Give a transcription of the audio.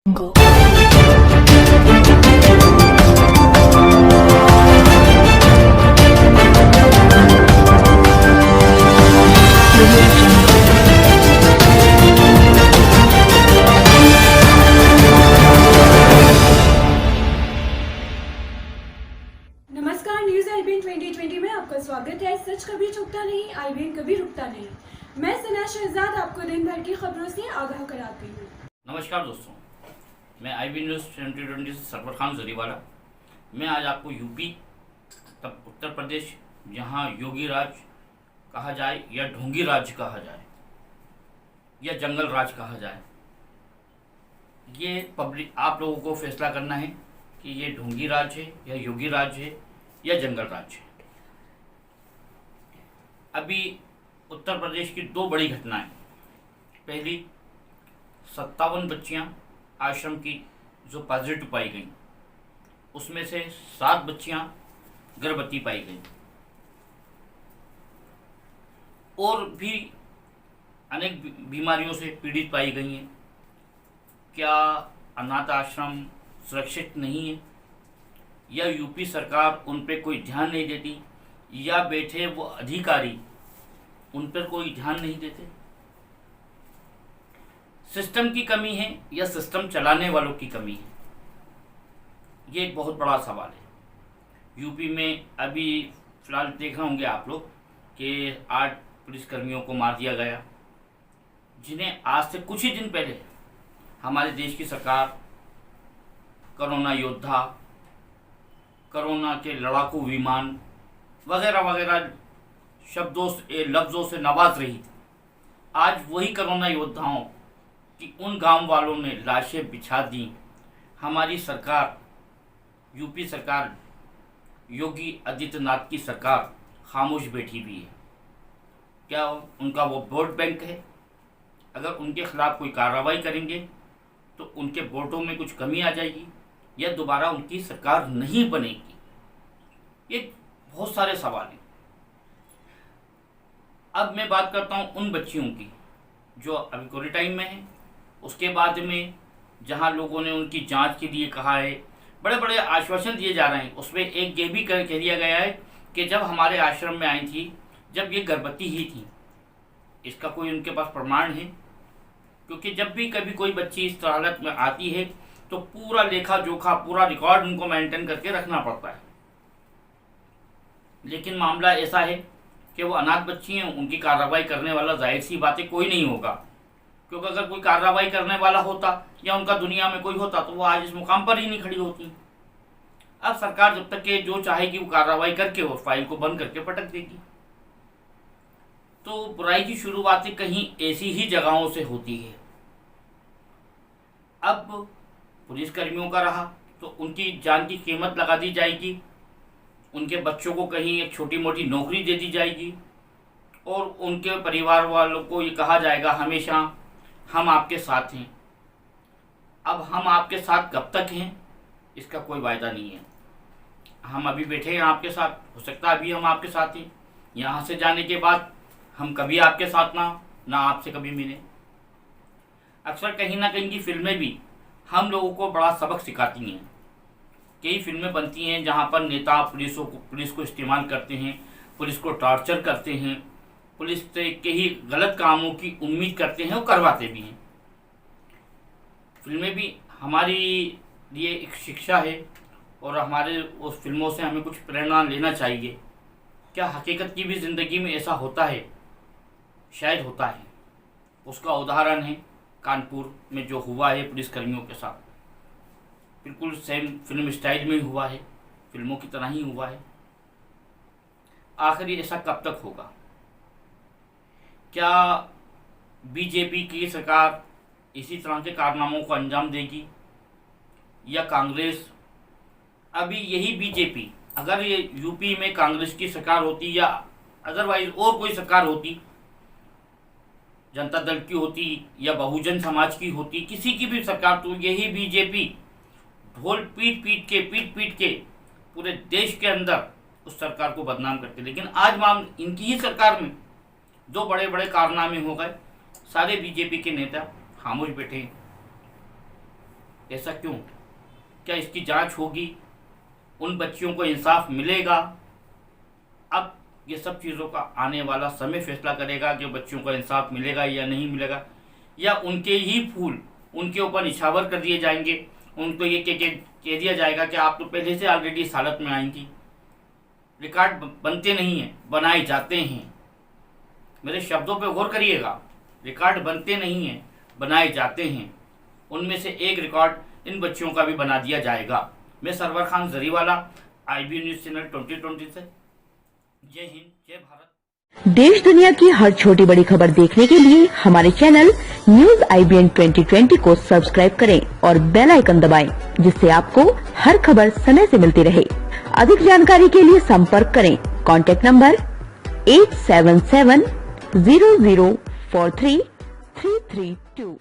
Go. नमस्कार, news IBN 2020 में आपका स्वागत है। सच कभी छुपता नहीं, आईबीएन कभी रुकता नहीं। मैं सना शहजाद आपको दिन भर की खबरों से आगाह कराती हूँ। नमस्कार दोस्तों, मैं आईबीएन न्यूज 2020 से सरवर खान जरीवाला। मैं आज आपको यूपी तब उत्तर प्रदेश, जहाँ योगी राज कहा जाए या ढोंगी राज कहा जाए या जंगल राज कहा जाए, ये पब्लिक आप लोगों को फैसला करना है कि ये ढोंगी राज है या योगी राज है या जंगल राज है। अभी उत्तर प्रदेश की दो बड़ी घटनाएं। पहली, 57 बच्चियां आश्रम की जो पॉजिटिव पाई गई, उसमें से 7 बच्चियां गर्भवती पाई गई और भी अनेक बीमारियों से पीड़ित पाई गई हैं। क्या अनाथ आश्रम सुरक्षित नहीं है, या यूपी सरकार उन पर कोई ध्यान नहीं देती, या बैठे वो अधिकारी उन पर कोई ध्यान नहीं देते? सिस्टम की कमी है या सिस्टम चलाने वालों की कमी है? ये एक बहुत बड़ा सवाल है। यूपी में अभी फिलहाल देख रहे होंगे आप लोग कि 8 पुलिसकर्मियों को मार दिया गया, जिन्हें आज से कुछ ही दिन पहले हमारे देश की सरकार कोरोना योद्धा, कोरोना के लड़ाकू विमान वगैरह वगैरह शब्दों से लफ्ज़ों से नवाज रही थी। आज वही कोरोना योद्धाओं कि उन गांव वालों ने लाशें बिछा दी। हमारी सरकार, यूपी सरकार, योगी आदित्यनाथ की सरकार खामोश बैठी हुई है। क्या उनका वो वोट बैंक है? अगर उनके खिलाफ कोई कार्रवाई करेंगे तो उनके वोटों में कुछ कमी आ जाएगी या दोबारा उनकी सरकार नहीं बनेगी? ये बहुत सारे सवाल हैं। अब मैं बात करता हूँ उन बच्चियों की जो अभी क्वारंटाइन में हैं। उसके बाद में जहाँ लोगों ने उनकी जांच के लिए कहा है, बड़े बड़े आश्वासन दिए जा रहे हैं। उसमें एक ये भी कह दिया गया है कि जब हमारे आश्रम में आई थी, जब ये गर्भवती ही थी। इसका कोई उनके पास प्रमाण है? क्योंकि जब भी कभी कोई बच्ची इस हालत में आती है तो पूरा लेखा जोखा, पूरा रिकॉर्ड उनको मेंटेन करके रखना पड़ता है। लेकिन मामला ऐसा है कि वो अनाथ बच्ची हैं, उनकी कार्रवाई करने वाला जाहिर सी बात है कोई नहीं होगा। क्योंकि अगर कोई कार्रवाई करने वाला होता या उनका दुनिया में कोई होता तो वो आज इस मुकाम पर ही नहीं खड़ी होती। अब सरकार जब तक के जो चाहेगी वो कार्रवाई करके वो फाइल को बंद करके पटक देगी। तो बुराई की शुरुआत कहीं ऐसी ही जगहों से होती है। अब पुलिसकर्मियों का रहा तो उनकी जान की कीमत लगा दी जाएगी, उनके बच्चों को कहीं एक छोटी मोटी नौकरी दे दी जाएगी और उनके परिवार वालों को ये कहा जाएगा हमेशा हम आपके साथ हैं। अब हम आपके साथ कब तक हैं, इसका कोई वायदा नहीं है। हम अभी बैठे हैं आपके साथ, हो सकता है अभी हम आपके साथ हैं, यहाँ से जाने के बाद हम कभी आपके साथ ना आपसे कभी मिले। अक्सर कहीं ना कहीं की फिल्में भी हम लोगों को बड़ा सबक सिखाती हैं। कई फिल्में बनती हैं जहाँ पर नेता पुलिस को इस्तेमाल करते हैं, पुलिस को टॉर्चर करते हैं, पुलिस से कई गलत कामों की उम्मीद करते हैं और करवाते भी हैं। फिल्में भी हमारी लिए एक शिक्षा है और हमारे उस फिल्मों से हमें कुछ प्रेरणा लेना चाहिए। क्या हकीकत की भी ज़िंदगी में ऐसा होता है? शायद होता है। उसका उदाहरण है कानपुर में जो हुआ है पुलिसकर्मियों के साथ। बिल्कुल सेम फिल्म स्टाइल में हुआ है, फिल्मों की तरह ही हुआ है। आखिर ऐसा कब तक होगा? क्या बीजेपी की सरकार इसी तरह के कारनामों को अंजाम देगी या कांग्रेस? अभी यही बीजेपी, अगर ये यूपी में कांग्रेस की सरकार होती या अदरवाइज और कोई सरकार होती, जनता दल की होती या बहुजन समाज की होती, किसी की भी सरकार, तो यही बीजेपी ढोल पीट पीट के पूरे देश के अंदर उस सरकार को बदनाम करते। लेकिन आज इनकी ही सरकार में जो बड़े बड़े कारनामे हो गए, सारे बीजेपी के नेता खामोश बैठे हैं। ऐसा क्यों? क्या इसकी जांच होगी? उन बच्चियों को इंसाफ मिलेगा? अब ये सब चीज़ों का आने वाला समय फैसला करेगा कि बच्चियों को इंसाफ मिलेगा या नहीं मिलेगा, या उनके ही फूल उनके ऊपर निछावर कर दिए जाएंगे। उनको ये कह दिया जाएगा कि आप तो पहले से ऑलरेडी इस हालत में आई थी। रिकॉर्ड बनते नहीं हैं, बनाए जाते हैं। मेरे शब्दों पे गौर करिएगा, रिकॉर्ड बनते नहीं हैं, बनाए जाते हैं। उनमें से एक रिकॉर्ड इन बच्चियों का भी बना दिया जाएगा। मैं Sarwar Khan Zariwala, IB news channel 2020 से। जय हिंद, जय भारत। देश दुनिया की हर छोटी बड़ी खबर देखने के लिए हमारे चैनल न्यूज IBN 2020 को सब्सक्राइब करें और बेल आइकन दबाएं, जिससे आपको हर खबर समय से मिलती रहे। अधिक जानकारी के लिए संपर्क करें। Contact number 8770043332।